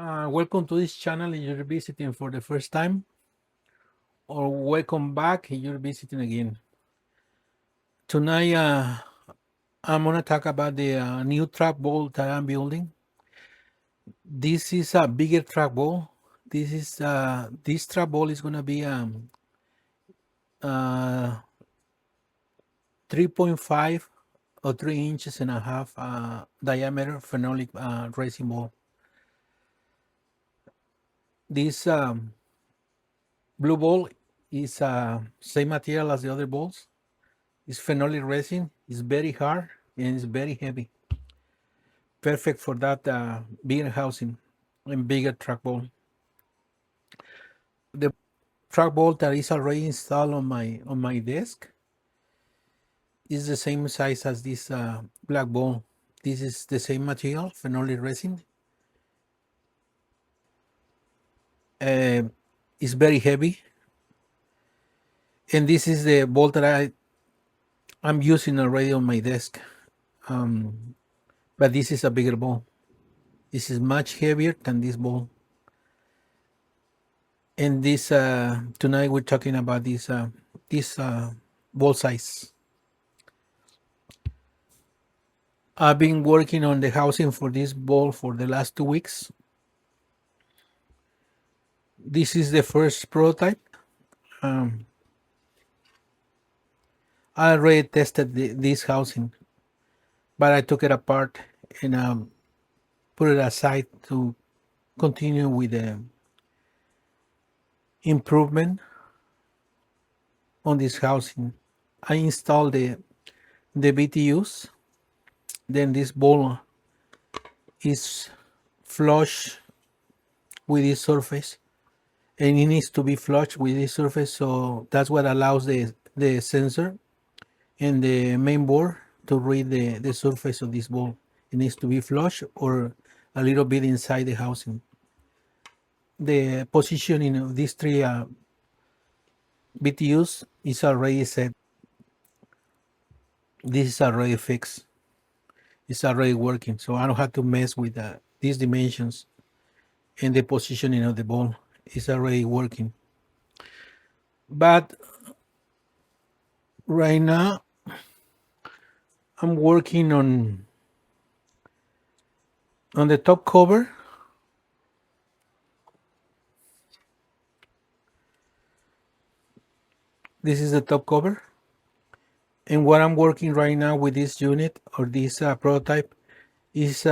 Welcome to this channel if you're visiting for the first time, or welcome back if you're visiting again. Tonight, I'm gonna talk about the new trackball that I'm building. This is a bigger trackball. This trackball is gonna be uh, 3.5 or 3 inches and a half diameter phenolic racing ball. This blue ball is same material as the other balls. It's phenolic resin. It's very hard and it's very heavy. Perfect for that bigger housing and bigger trackball. The trackball that is already installed on my desk is the same size as this black ball. This is the same material, phenolic resin. It's very heavy, and this is the ball that I'm using already on my desk. But this is a bigger ball. This is much heavier than this ball. And this tonight we're talking about this ball size. I've been working on the housing for this ball for the last 2 weeks. This is the first prototype. Um, I already tested this housing, but I took it apart and put it aside to continue with the improvement on this housing. I installed the BTUs. Then this ball is flush with this surface, and it needs to be flush with this surface, so that's what allows the sensor and the main board to read the surface of this ball. It needs to be flush or a little bit inside the housing. The positioning of these three BTUs is already set. This is already fixed. It's already working, so I don't have to mess with these dimensions and the positioning of the ball. It's already working. But right now, I'm working on the top cover. This is the top cover. And what I'm working right now with this unit or this prototype is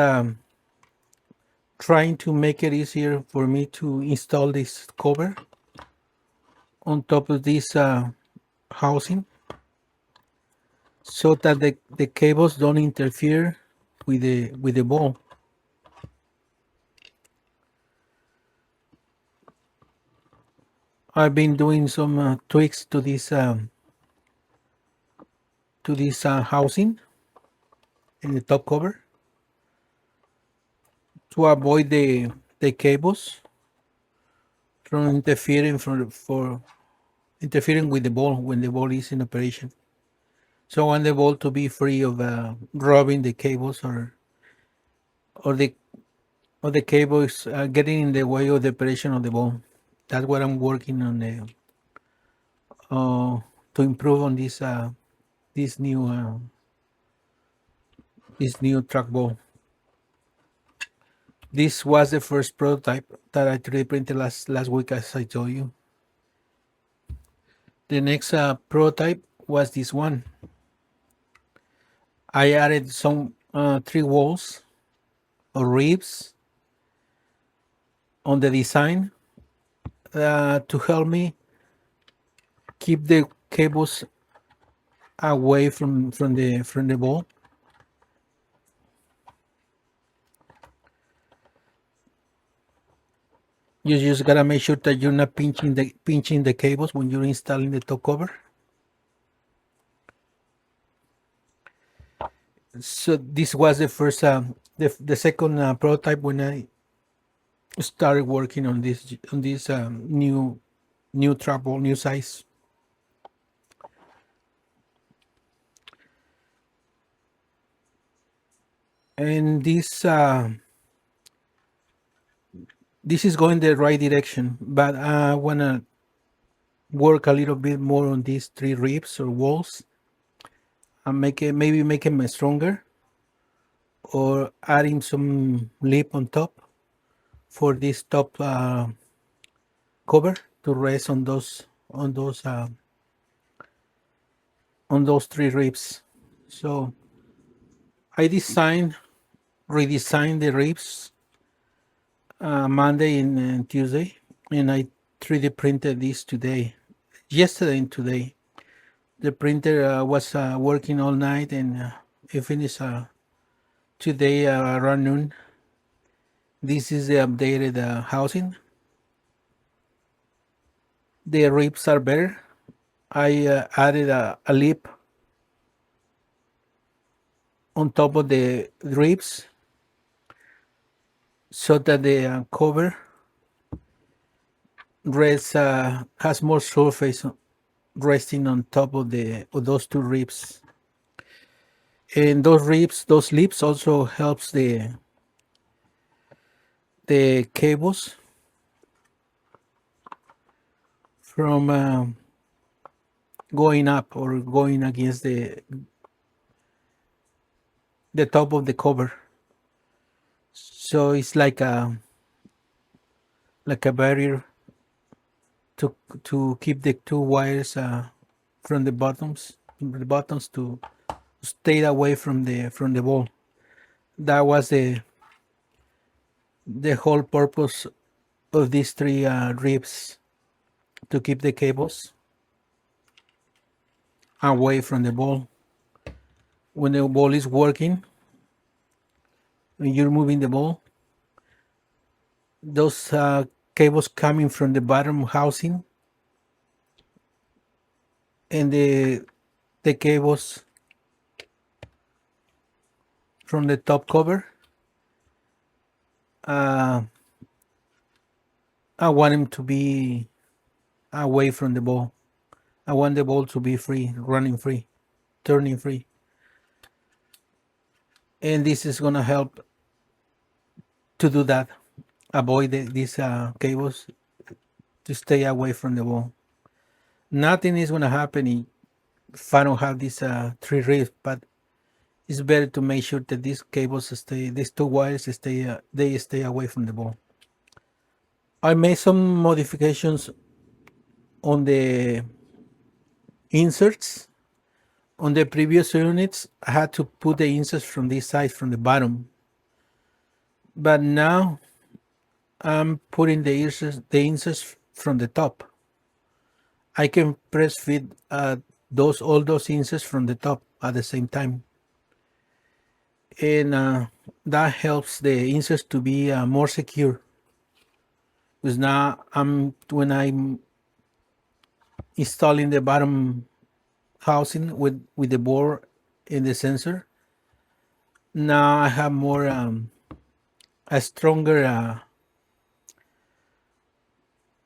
trying to make it easier for me to install this cover on top of this housing so that the cables don't interfere with the ball. I've been doing some tweaks to this housing in the top cover to avoid the cables from interfering for interfering with the ball when the ball is in operation. So I want the ball to be free of rubbing the cables or the or the cables getting in the way of the operation of the ball. That's what I'm working on to improve on this new trackball. This was the first prototype that I 3D printed last week, as I told you. The next prototype was this one. I added some 3 walls or ribs on the design to help me keep the cables away from the ball. You just gotta make sure that you're not pinching the cables when you're installing the top cover. So this was the first the second prototype when I started working on this new trackball, new size. And This is going the right direction, but I wanna work a little bit more on these three ribs or walls and maybe make them stronger, or adding some lip on top for this top cover to rest on those three ribs. So I redesigned the ribs Monday and Tuesday, and I 3D printed this yesterday and today. The printer was working all night, and it finished today around noon. This is the updated housing. The ribs are better. I added a lip on top of the ribs so that the cover rests has more surface resting on top of those two ribs. And those lips also helps the cables from going up or going against the top of the cover. So it's like a barrier to keep the two wires from the buttons to stay away from the ball. That was the whole purpose of these three ribs, to keep the cables away from the ball. When the ball is working, when you're moving the ball, those cables coming from the bottom housing and the cables from the top cover, uh, I want them to be away from the ball. I want the ball to be free, running free, turning free. And this is going to help to do that. Avoid these cables to stay away from the ball. Nothing is going to happen if I don't have these three ribs, but it's better to make sure that these two wires they stay away from the ball. I made some modifications on the inserts. On the previous units, I had to put the inserts from this side, from the bottom. But now I'm putting the inserts from the top. I can press fit all those inserts from the top at the same time, and that helps the inserts to be more secure. Because now when I'm installing the bottom housing with the board and the sensor, now I have more a stronger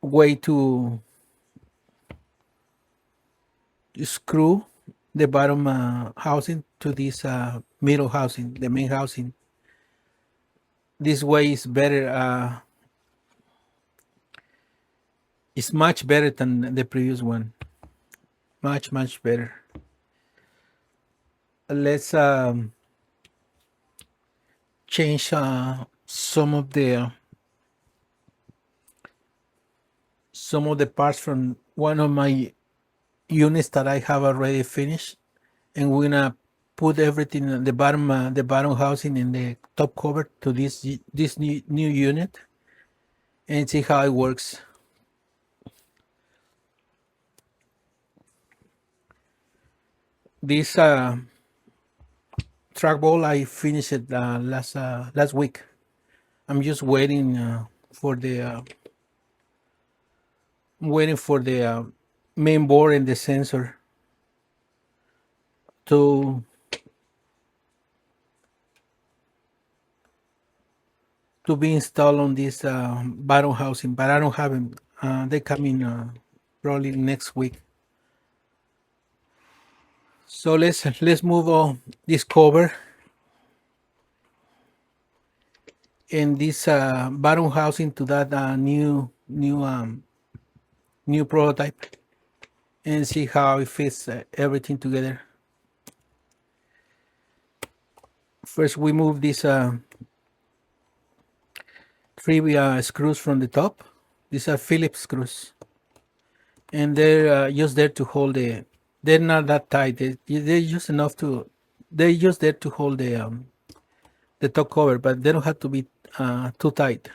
way to screw the bottom housing to this middle housing, the main housing. This way is better. It's much better than the previous one. Much better. Let's change some of the parts from one of my units that I have already finished, and we're gonna put everything at the bottom housing and the top cover to this new unit, and see how it works. This trackball I finished it last week. I'm just waiting for the main board and the sensor to be installed on this bottom housing, but I don't have them. They come in probably next week. So let's move on this cover, and this bottom housing to that new prototype, and see how it fits everything together. First, we move these three screws from the top. These are Phillips screws, and they're just there to hold the. They're not that tight. They're just enough to. They're just there to hold the top cover, but they don't have to be too tight.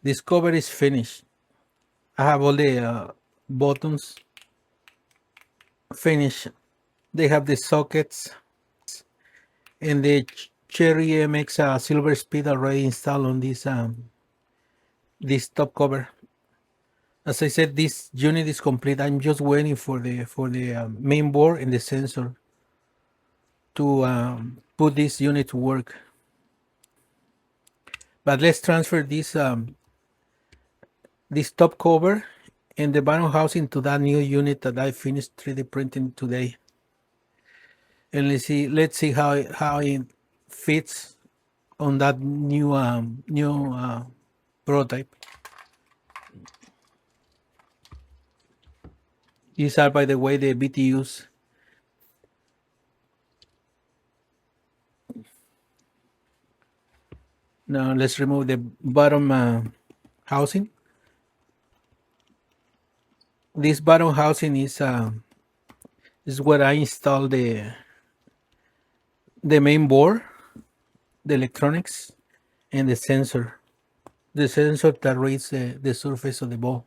This cover is finished. I have all the buttons finished. They have the sockets and the Cherry MX silver speed already installed on this top cover. As I said, this unit is complete. I'm just waiting for the main board and the sensor to put this unit to work. But let's transfer this top cover and the bottom housing to that new unit that I finished 3D printing today. And let's see how it fits on that new prototype. These are, by the way, the BTUs. Now let's remove the bottom housing. This bottom housing is where I installed the main board, the electronics, and the sensor. The sensor that reads the surface of the ball.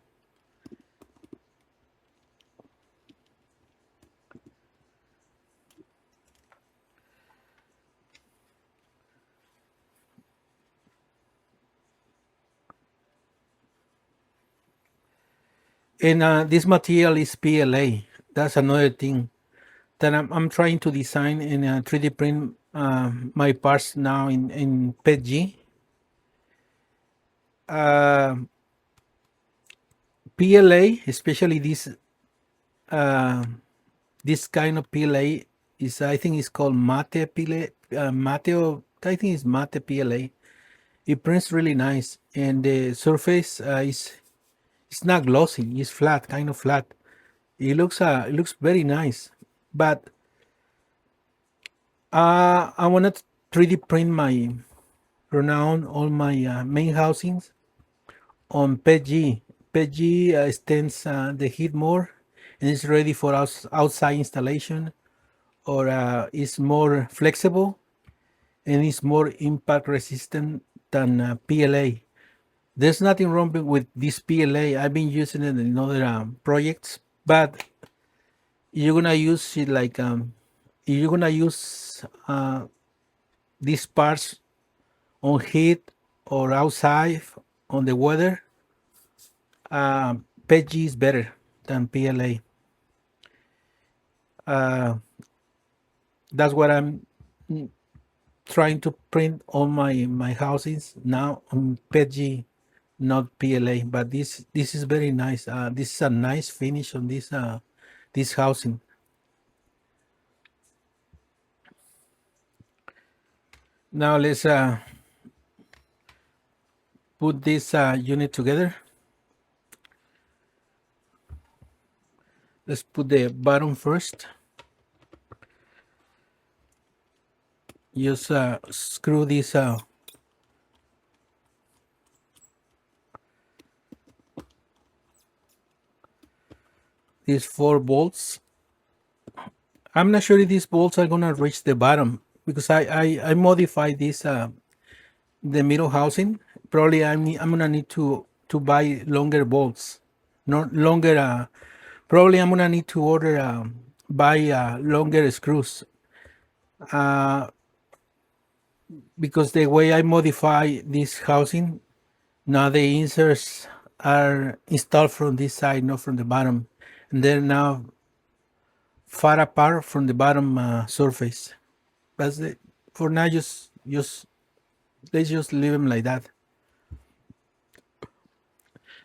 And this material is PLA. That's another thing that I'm trying to design and 3D print my parts now in PETG. PLA, especially uh, this kind of PLA, is, I think it's called Mate PLA. I think it's Mate PLA. It prints really nice, and the surface is it's not glossy. It's flat, kind of flat. It looks very nice, but I want to 3D print my renown all my main housings on PETG. PETG extends the heat more and is ready for outside installation, or is more flexible and is more impact resistant than PLA. There's nothing wrong with this PLA. I've been using it in other projects, but you're gonna use it like you're gonna use these parts on heat or outside on the weather. PETG is better than PLA. Uh, that's what I'm trying to print all my houses now on PETG, not PLA. But this is very nice. This is a nice finish on this housing. Now let's put this unit together. Let's put the bottom first. Just screw these these 4 bolts. I'm not sure if these bolts are gonna reach the bottom, because I modified this the middle housing. Probably I'm gonna need to buy longer bolts, not longer. Probably I'm gonna need to order buy longer screws, uh, because the way I modify this housing, now the inserts are installed from this side, not from the bottom, and they're now far apart from the bottom surface. But for now, just Let's just leave them like that.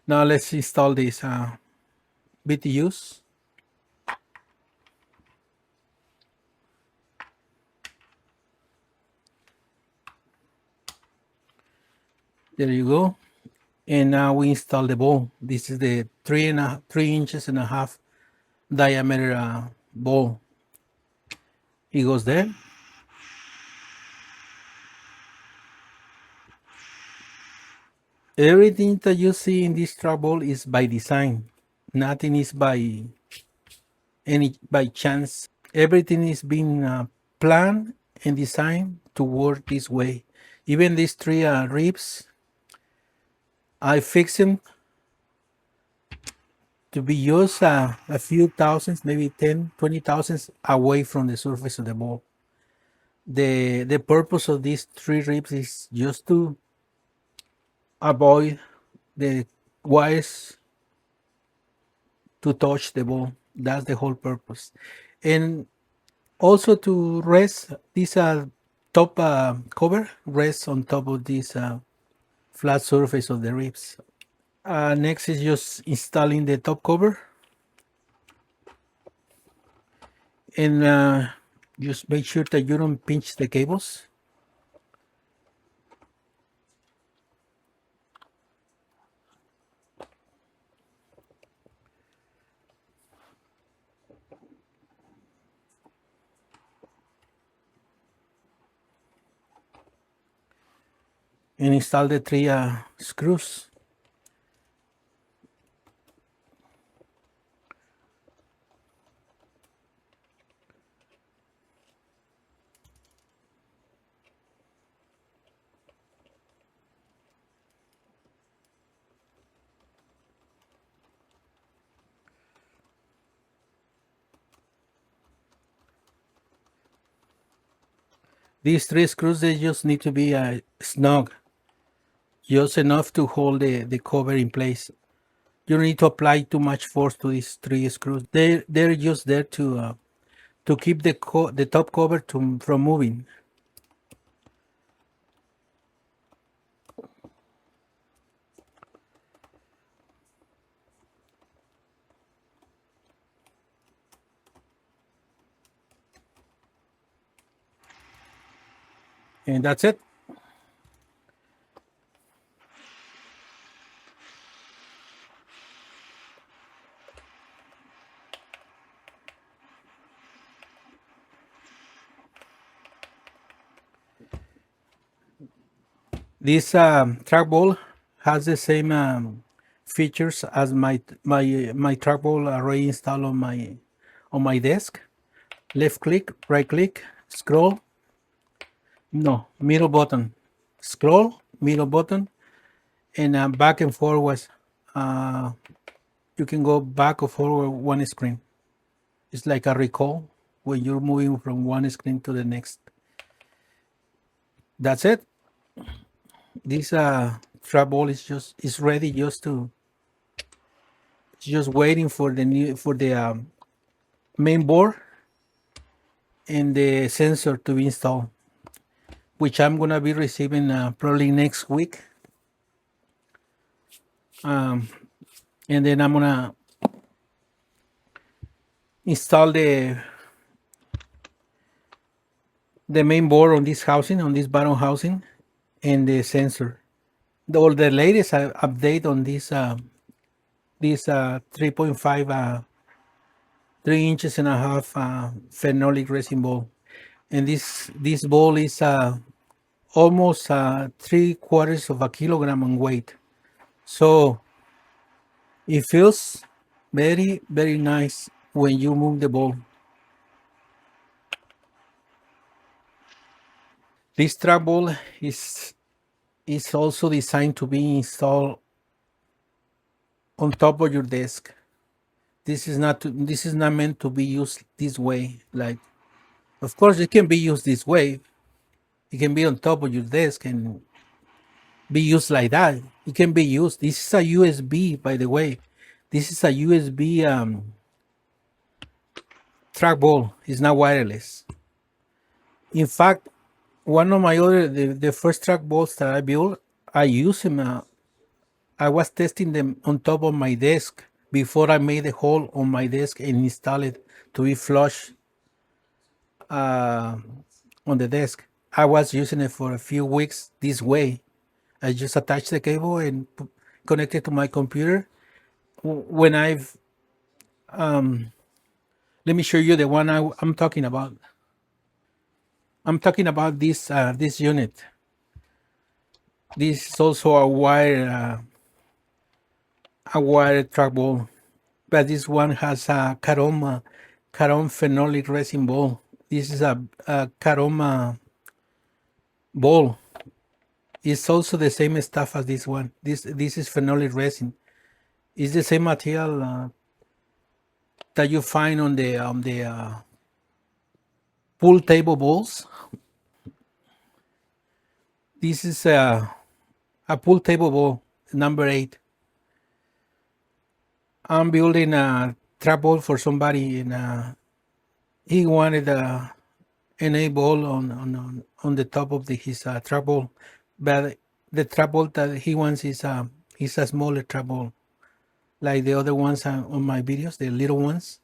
Now let's install these BTUs. There you go. And now we install the ball. This is the 3 inches and a half diameter ball. It goes there. Everything that you see in this trackball is by design. Nothing is by chance. Everything is being planned and designed to work this way. Even these three ribs, I fix them to be used a few thousands, maybe 10, 20,000 away from the surface of the ball. The purpose of these three ribs is just to avoid the wires to touch the ball. That's the whole purpose. And also to rest this top cover rests on top of this flat surface of the ribs. Next is just installing the top cover, and just make sure that you don't pinch the cables. And install the three screws. These three screws, they just need to be snug, just enough to hold the cover in place. You don't need to apply too much force to these three screws. They're just there to keep the top cover from moving. And that's it. This trackball has the same features as my trackball already installed on my desk. Left click, right click, scroll. No, middle button. Scroll, middle button, and back and forward. Uh, you can go back or forward one screen. It's like a recall when you're moving from one screen to the next. That's it. This trackball is ready just waiting for the main board and the sensor to be installed, which I'm gonna be receiving probably next week. And then I'm gonna install the main board on this housing, on this bottom housing, and the sensor. The latest update on this 3.5 3 inches and a half phenolic resin ball, and this ball is almost 3/4 of a kilogram in weight, so it feels very, very nice when you move the ball. This trackball is also designed to be installed on top of your desk. This is not meant to be used this way. Like, of course, it can be used this way. It can be on top of your desk and be used like that. It can be used. This is a USB, by the way. This is a USB trackball. It's not wireless. In fact, one of my other the first trackballs that I built, I use them. I was testing them on top of my desk before I made a hole on my desk and install it to be flush uh, on the desk. I was using it for a few weeks this way. I just attach the cable and connect it to my computer. When I've let me show you the one I'm talking about. I'm talking about this unit. This is also a wire trackball, but this one has a carom phenolic resin ball. This is a carom ball. It's also the same stuff as this one. This is phenolic resin. It's the same material that you find on the pool table balls. This is a pool table ball, number 8. I'm building a trap ball for somebody, and he wanted an A ball on the top of his trap ball, but the trap ball that he wants is a smaller trap ball, like the other ones on my videos, the little ones.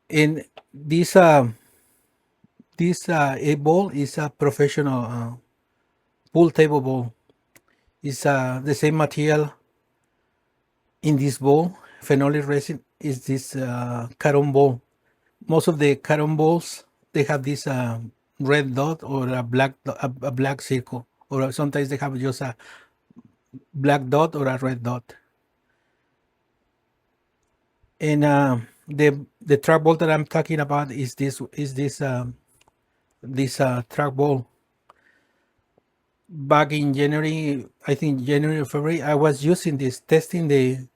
And this A ball is a professional pool table ball. It's the same material in this ball. Phenolic resin is this carom ball. Most of the carom balls, they have this red dot or a black circle, or sometimes they have just a black dot or a red dot. And the track ball that I'm talking about is this track ball. Back in January, I think January or February, I was using this, testing the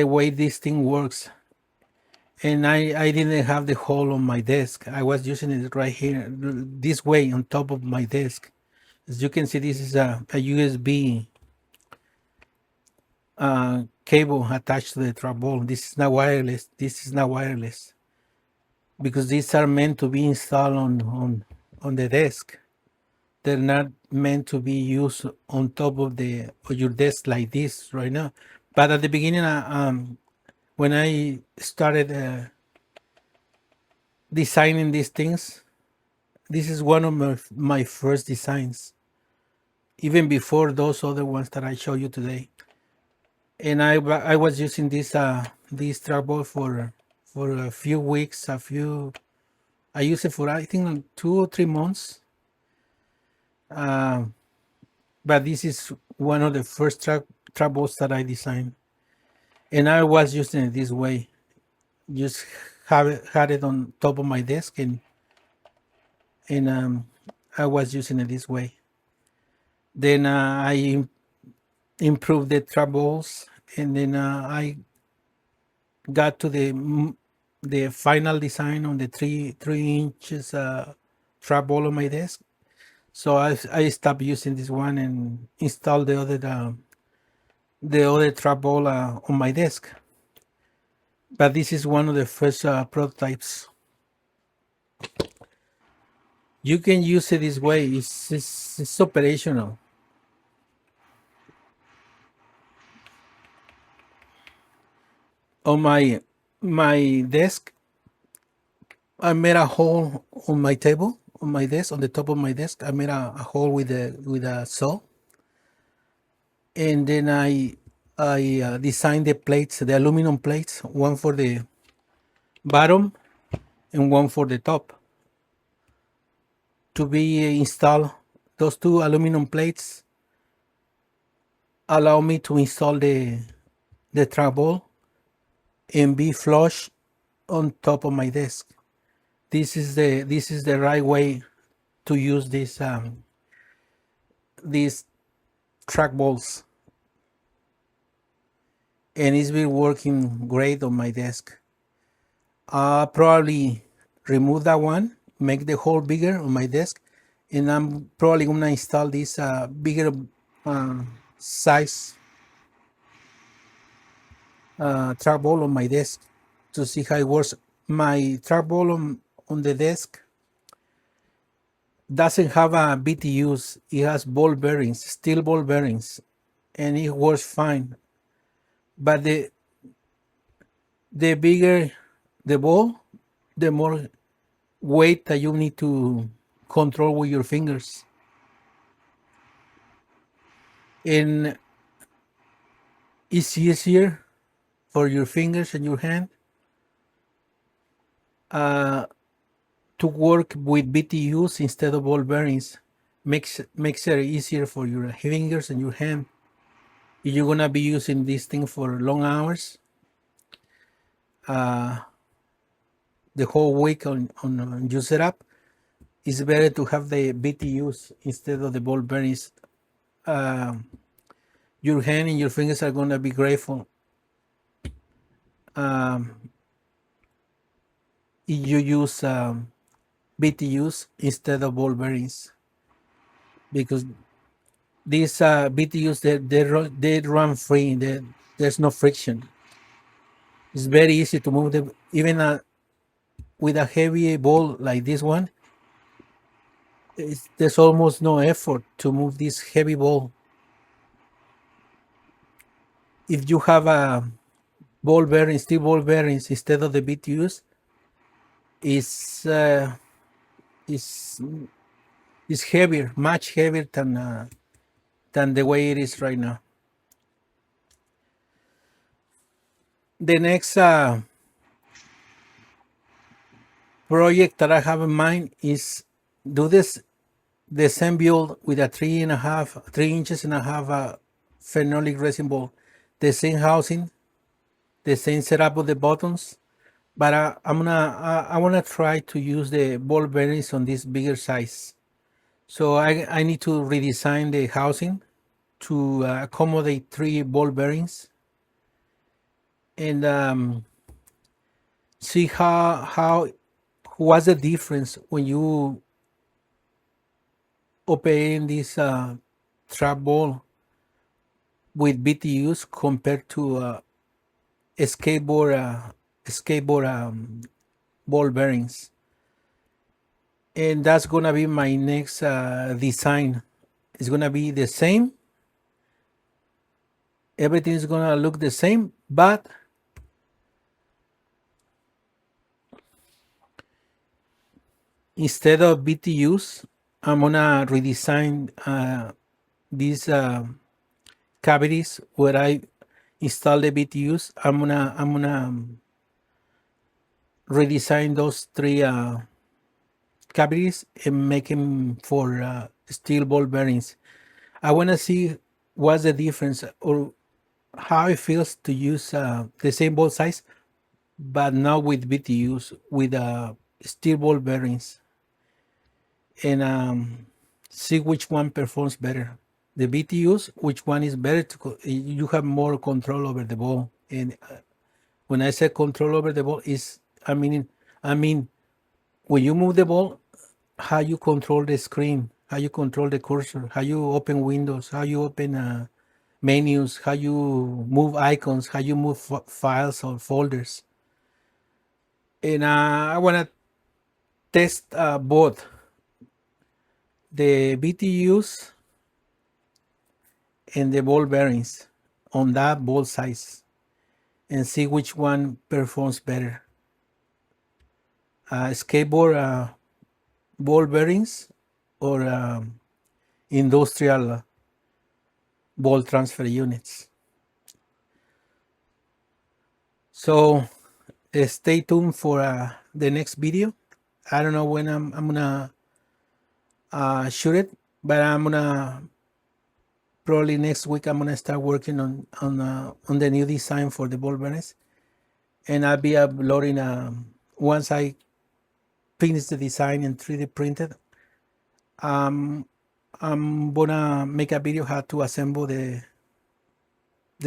way this thing works. And I didn't have the hole on my desk. I was using it right here, this way on top of my desk. As you can see, this is a USB cable attached to the trackball. This is not wireless. This is not wireless because these are meant to be installed on the desk. They're not meant to be used on top of your desk like this right now. But at the beginning, when I started designing these things, this is one of my first designs, even before those other ones that I show you today. And I was using this trackball for a few weeks, I used it for I think 2 or 3 months. But this is one of the first trackballs that I designed, and I was using it this way. Just had it on top of my desk, and I was using it this way. Then I improved the trackballs, and then I got to the final design on the 3 inches trackball on my desk. So I stopped using this one and installed the other trackball on my desk. But this is one of the first prototypes. You can use it this way. It's operational. On my desk, I made a hole on my table, on my desk, on the top of my desk. I made a hole with a saw, and then I designed the plates, the aluminum plates, one for the bottom and one for the top, to be installed. Those 2 aluminum plates allow me to install the trackball and be flush on top of my desk. This is the right way to use these trackballs, and it's been working great on my desk. I'll probably remove that one, make the hole bigger on my desk, and I'm probably gonna install this bigger size trackball on my desk to see how it works. My trackball on the desk doesn't have a BTUs. It has ball bearings, steel ball bearings, and it works fine. But the bigger the ball, the more weight that you need to control with your fingers. And it's easier for your fingers and your hand uh, to work with BTUs instead of ball bearings. Makes it easier for your fingers and your hand. If you're gonna be using this thing for long hours, uh, the whole week on your setup, it's better to have the BTUs instead of the ball bearings. Um your hand and your fingers are gonna be grateful um, if you use BTUs instead of ball bearings, because these BTUs they run free. There's no friction. It's very easy to move them. Even with a heavy ball like this one, there's almost no effort to move this heavy ball. If you have a ball bearings, steel ball bearings instead of the BTUs, is is is heavier, much heavier than the way it is right now. The next project that I have in mind is do this the same build with a 3.5 inches phenolic resin ball, the same housing, the same setup of the buttons, but I wanna try to use the ball bearings on this bigger size. So I need to redesign the housing to accommodate 3 ball bearings, and see how what's the difference when you open this trackball with BTUs compared to a skateboard ball bearings. And that's gonna be my next design. It's gonna be the same. Everything is gonna look the same, but instead of BTUs, I'm gonna redesign these cavities where I install the BTUs. I'm gonna redesign those 3 cavities and make them for steel ball bearings. I wanna see what's the difference or how it feels to use the same ball size, but now with BTUs with steel ball bearings, and see which one performs better. The BTUs, which one is better you have more control over the ball. And when I say control over the ball, is I mean when you move the ball, how you control the screen, how you control the cursor, how you open windows, how you open menus, how you move icons, how you move files or folders. And I want to test both the BTUs and the ball bearings on that ball size and see which one performs better. Skateboard ball bearings or industrial ball transfer units. So stay tuned for the next video. I don't know when I'm gonna shoot it, but I'm gonna probably next week I'm gonna start working on the new design for the ball bearings, and I'll be uploading once I finish the design and 3D printed. Um, I'm gonna make a video how to assemble the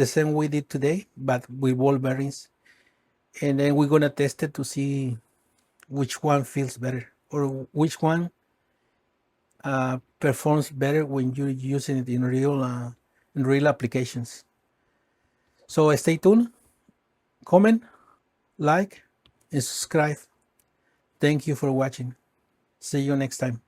same we did today, but with ball bearings, and then we're gonna test it to see which one feels better or which one performs better when you're using it in real applications. So stay tuned, comment, like, and subscribe. Thank you for watching. See you next time.